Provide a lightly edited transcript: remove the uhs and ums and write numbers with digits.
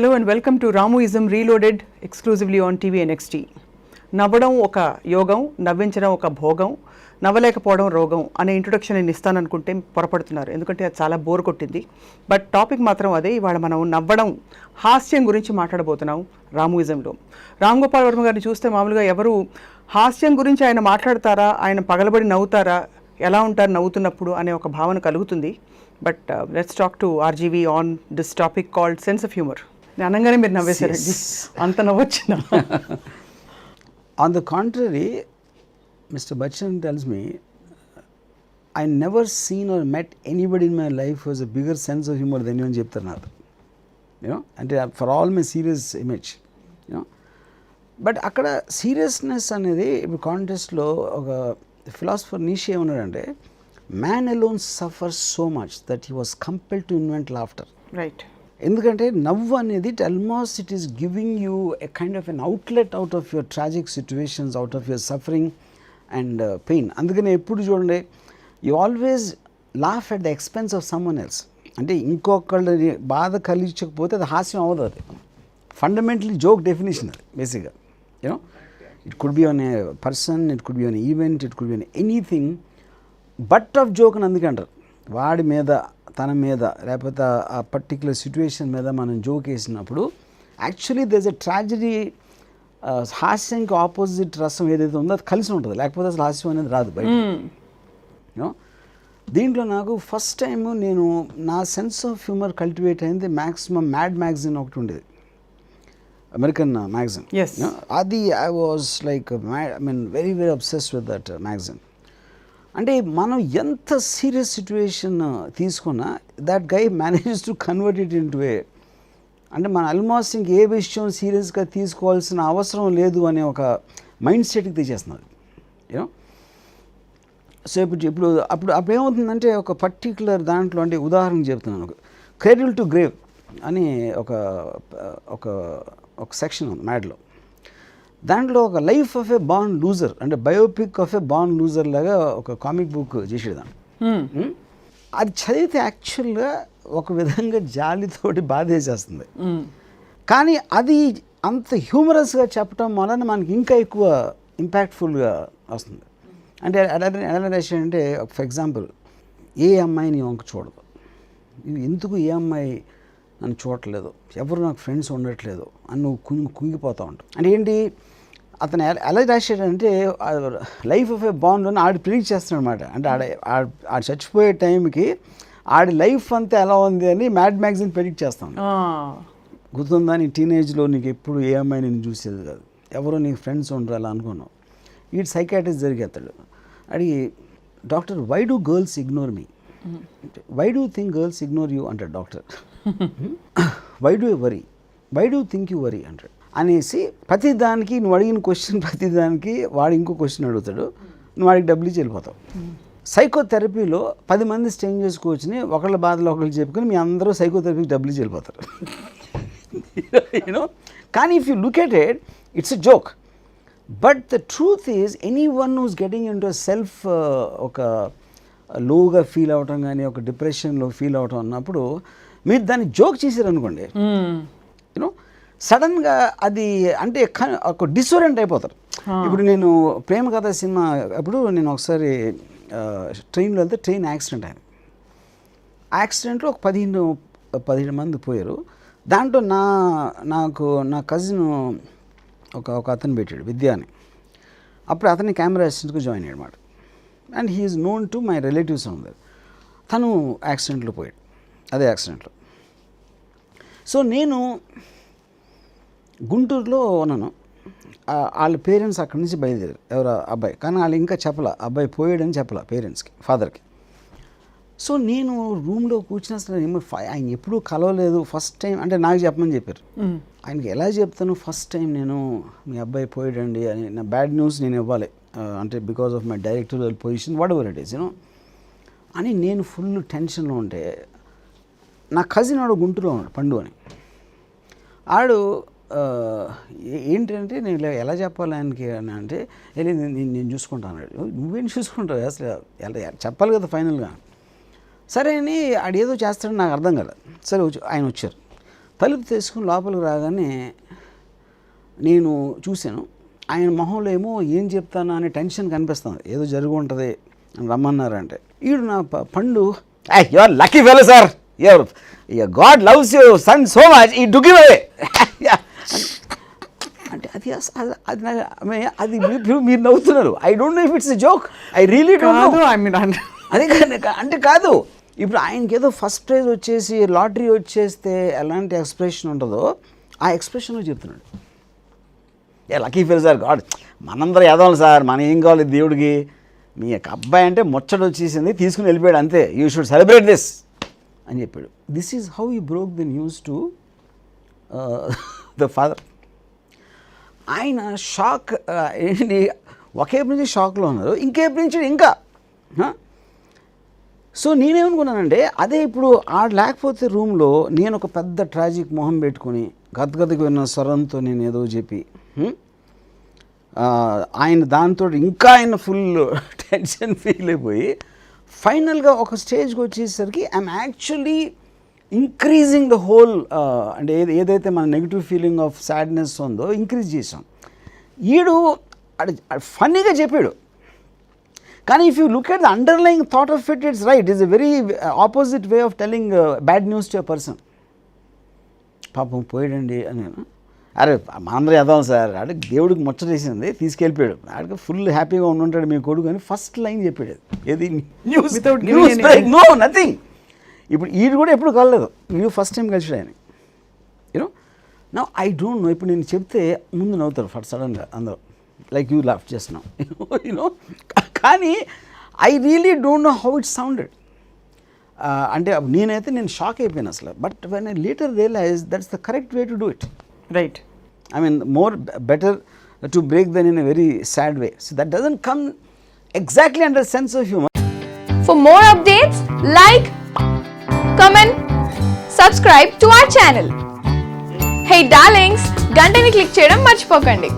Hello and welcome to Ramuism Reloaded exclusively on TV NXT. నవ్వడం ఒక యోగం, నవ్వించడం ఒక భోగం, నవ్వలేకపోవడం రోగం అనే ఇంట్రొడక్షన్ నేను ఇస్తాననుకుంటే పొరపడుతున్నారు, ఎందుకంటే అది చాలా బోర్ కొట్టింది. బట్ టాపిక్ మాత్రం అదే. ఇవాళ మనం నవ్వడం, హాస్యం గురించి మాట్లాడబోతున్నాం రాముయిజంలో. రామ్ గోపాల్ వర్మ గారిని చూస్తే మామూలుగా ఎవరు హాస్యం గురించి ఆయన మాట్లాడతారా, ఆయన పగలబడి నవ్వుతారా, ఎలా ఉంటారు నవ్వుతున్నప్పుడు అనే ఒక భావన కలుగుతుంది. But let's talk to RGV on this topic called sense of humour. అనగానే మీరు నవ్వేశారండి, అంత నవ్వొచ్చిన. On the contrary, Mr. Bachchan tells me, I never seen or met anybody in my life who has a bigger sense of humor than you అని చెప్తారు నాకు. అంటే for all my serious image, but అక్కడ seriousness అనేది ఇప్పుడు కాంటెస్ట్లో ఒక philosopher Nietzsche ఏమన్నాడంటే, man alone suffers so much that he was compelled to invent laughter. Right. ఎందుకంటే నవ్వు అనేది almost it is giving you a kind of an outlet out of your tragic situations, out of your suffering and pain. అందుకని ఎప్పుడు చూడండి, you always laugh at the expense of someone else. అంటే ఇంకొకళ్ళని బాధ కలిగించకపోతే అది హాస్యం అవ్వదు. అది ఫండమెంటలీ జోక్ డెఫినేషన్. అది బేసిక్గా it could be on a person, it could be on event, it could be on anything. But of joke అని అందుకే అంటారు. వాడి మీద, తన మీద, లేకపోతే ఆ పర్టిక్యులర్ సిచ్యువేషన్ మీద మనం జోక్ వేసినప్పుడు actually there is a tragedy. హాస్యంకి ఆపోజిట్ రసం ఏదైతే ఉందో అది కలిసి ఉంటుంది, లేకపోతే అసలు హాస్యం అనేది రాదు బయట. దీంట్లో నాకు ఫస్ట్ టైం నేను నా సెన్స్ ఆఫ్ హ్యూమర్ కల్టివేట్ అయింది మ్యాక్సిమం మ్యాడ్ మ్యాగజైన్ ఒకటి ఉండేది, అమెరికన్ మ్యాగజైన్. అది I was like very very obsessed with that magazine. అంటే మనం ఎంత సీరియస్ సిచ్యువేషన్ తీసుకున్నా that guy manages to convert it in to a, అంటే మన ఆల్మోస్ట్ ఇంక ఏ విషయం సీరియస్గా తీసుకోవాల్సిన అవసరం లేదు అనే ఒక మైండ్ సెట్కి తీసేస్తున్నారు. సో ఇప్పుడు అప్పుడు ఏమవుతుందంటే, ఒక పర్టిక్యులర్ దాంట్లో, అంటే ఉదాహరణ చెప్తున్నాను, క్రెడిల్ టు గ్రేవ్ అని ఒక ఒక ఒక సెక్షన్ ఉంది మ్యాడ్లో. దాంట్లో ఒక life of a born loser, అంటే biopic of a born loser లాగా ఒక కామిక్ బుక్ చేసేదాన్ని. అది చదివితే యాక్చువల్గా ఒక విధంగా జాలితోటి బాధేసేస్తుంది. కానీ అది అంత హ్యూమరస్గా చెప్పడం వలన మనకి ఇంకా ఎక్కువ ఇంపాక్ట్ఫుల్గా వస్తుంది. అంటే అంటే ఫర్ ఎగ్జాంపుల్, ఏ అమ్మాయి నీ వంక చూడదు, ఎందుకు ఏ అమ్మాయి నన్ను చూడట్లేదు, ఎవరు నాకు ఫ్రెండ్స్ ఉండట్లేదు అని నువ్వు కుంగిపోతూ ఉంటావు. అంటే ఏంటి, అతను ఎలా రాశాడంటే లైఫ్ ఆఫ్ ఏ బాండ్ ఆడి ప్రిడిక్ట్ చేస్తున్నాడు అనమాట. అంటే ఆడ చచ్చిపోయే టైంకి ఆడి లైఫ్ అంతా ఎలా ఉంది అని మ్యాడ్ మ్యాగజైన్ ప్రిడిక్ట్ చేస్తాను. గుర్తుందా, నీ టీనేజ్లో నీకు ఎప్పుడు ఏ అమ్మాయి నేను చూసేది కాదు, ఎవరో నీకు ఫ్రెండ్స్ ఉండరు అలా అనుకున్నావు. ఈ సైకాట్రిస్ట్ జరిగేస్తాడు, అడిగి, doctor why do girls ignore me, why do think girls ignore you అంటాడు doctor. Why do worry, why do think you worry అంటాడు. అనేసి ప్రతిదానికి నువ్వు అడిగిన క్వశ్చన్ ప్రతిదానికి వాడు ఇంకో క్వశ్చన్ అడుగుతాడు, నువ్వు వాడికి డబ్బులు ఇచ్చి వెళ్ళిపోతావు. సైకోథెరపీలో 10 మంది స్ట్రేంజర్స్ కూర్చుని ఒకళ్ళ బాధలు ఒకళ్ళు చెప్పుకొని మీ అందరూ సైకోథెరపీకి డబ్బులు ఇచ్చి వెళ్ళిపోతారు. కానీ if you look at it, it's a joke. But the truth is, anyone who's getting into self ఒక లోగా ఫీల్ అవటం కానీ, ఒక డిప్రెషన్లో ఫీల్ అవటం అన్నప్పుడు మీరు దాన్ని జోక్ చేశారనుకోండి, సడన్గా అది అంటే ఒక డిసోరెంట్ అయిపోతారు. ఇప్పుడు నేను ప్రేమ కథ సినిమా అప్పుడు నేను ఒకసారి ట్రైన్లో వెళ్తే ట్రైన్ యాక్సిడెంట్ అయింది. యాక్సిడెంట్లో ఒక 15 మంది పోయారు. దాంట్లో నా కజిన్ ఒక అతను పెట్టాడు, విద్య అని. అప్పుడు అతన్ని కెమెరా అసిస్టెంట్గా జాయిన్ అయ్యాడు అనమాట. And he is known to my relatives ఉంది. తను యాక్సిడెంట్లో పోయాడు, అదే యాక్సిడెంట్లో. సో నేను గుంటూరులో ఉన్నాను. వాళ్ళ పేరెంట్స్ అక్కడి నుంచి బయలుదేరారు, ఎవరు అబ్బాయి, కానీ వాళ్ళు ఇంకా చెప్పలే, అబ్బాయి పోయాడని చెప్పలే పేరెంట్స్కి, ఫాదర్కి. సో నేను రూమ్లో కూర్చుని అసలు ఆయన ఎప్పుడూ కలవలేదు, ఫస్ట్ టైం అంటే నాకు చెప్పమని చెప్పారు. ఆయనకి ఎలా చెప్తాను, ఫస్ట్ టైం నేను మీ అబ్బాయి పోయాడండి అని నా బ్యాడ్ న్యూస్ నేను ఇవ్వాలి, అంటే because of my directorial position what ever it is అని నేను ఫుల్ టెన్షన్లో ఉంటే, నా కజిన్ ఆడు గుంటూరులో ఉన్నాడు, పండు అని. ఆడు ఏంటంటే నేను ఎలా చెప్పాలి ఆయనకి అని అంటే, నేను చూసుకుంటాను అన్నాడు. నువ్వేం చూసుకుంటావు అసలు, ఎలా చెప్పాలి కదా ఫైనల్గా. సరే అని ఆడేదో చేస్తాడని నాకు అర్థం కాలేదు. సరే ఆయన వచ్చారు. తలుపు తీసుకుని లోపలికి రాగానే నేను చూశాను, ఆయన మొహంలో ఏమో ఏం చెప్తానా అనే టెన్షన్ కనిపిస్తుంది, ఏదో జరిగి ఉంటుంది అని రమ్మన్నారంటే. ఈడు నా పండు, your lucky fellow sir, your god loves you son so much, ఈ టు గివ్ అవే అంటే అది మీరు నవ్వుతున్నారు. I don't know if it's a joke, I really don't know. అదే అంటే కాదు, ఇప్పుడు ఆయనకి ఏదో ఫస్ట్ ప్రైజ్ వచ్చేసి లాటరీ వచ్చేస్తే ఎలాంటి ఎక్స్ప్రెషన్ ఉంటుందో ఆ ఎక్స్ప్రెషన్లో చెప్తున్నాడు. లక్కీ ఫెలో సార్, గాడ్ మనందరూ ఎదవాలి సార్, మనం ఏం కావాలి దేవుడికి, మీ యొక్క అబ్బాయి అంటే ముచ్చట వచ్చేసింది తీసుకుని వెళ్ళిపోయాడు అంతే, యూ షుడ్ సెలబ్రేట్ దిస్ అని చెప్పాడు. This is how you broke the news to the father. ఆయన షాక్, ఏంటి ఒకేపు నుంచి షాక్లో ఉన్నారు, ఇంకేపు నుంచి ఇంకా. సో నేనేమనుకున్నానంటే అదే ఇప్పుడు ఆడ లేకపోతే రూమ్లో నేను ఒక పెద్ద ట్రాజిక్ మొహం పెట్టుకొని గదగదకు విన్న స్వరంతో నేను ఏదో చెప్పి ఆయన దాంతో ఇంకా ఆయన ఫుల్ టెన్షన్ ఫీల్ అయిపోయి ఫైనల్గా ఒక స్టేజ్కి వచ్చేసరికి I'm actually increasing the whole, అంటే ఏదైతే మన నెగిటివ్ ఫీలింగ్ ఆఫ్ సాడ్నెస్ ఉందో ఇంక్రీజ్ చేసాం. ఈడు ఫన్నీగా చెప్పాడు, కానీ if you look at the underlying thought of it, it's right, it's a very opposite way of telling bad news to a person. పాపం పోయాడండి అని, అరే మనందరూ ఎదాం సార్, అంటే దేవుడికి ముచ్చటేసింది తీసుకెళ్ళిపోయాడు, ఆడికి ఫుల్ హ్యాపీగా ఉండుంటాడు మీ కొడుకు అని ఫస్ట్ లైన్ చెప్పాడు. ఏది న్యూస్ నో నథింగ్. ఇప్పుడు ఈడు కూడా ఎప్పుడు కలలేదు, నువ్వు ఫస్ట్ టైం కలిసాడు ఆయన. యూనో నా ఐ డోంట్ నో, ఇప్పుడు నేను చెప్తే ముందు నవ్వుతారు ఫస్ట్ సడన్గా అందరూ, like you laugh just now, you know. కానీ I really don't know how it sounded. అంటే నేను షాక్ అయిపోయాను అసలు. But when I later realize that's the correct way to do it. Right. I mean, more better to break than in a very sad way. So that doesn't come exactly under sense of humor. For more updates, like, comment, subscribe to our channel. Hey darlings, గంటని click చేయడం మర్చిపోకండి.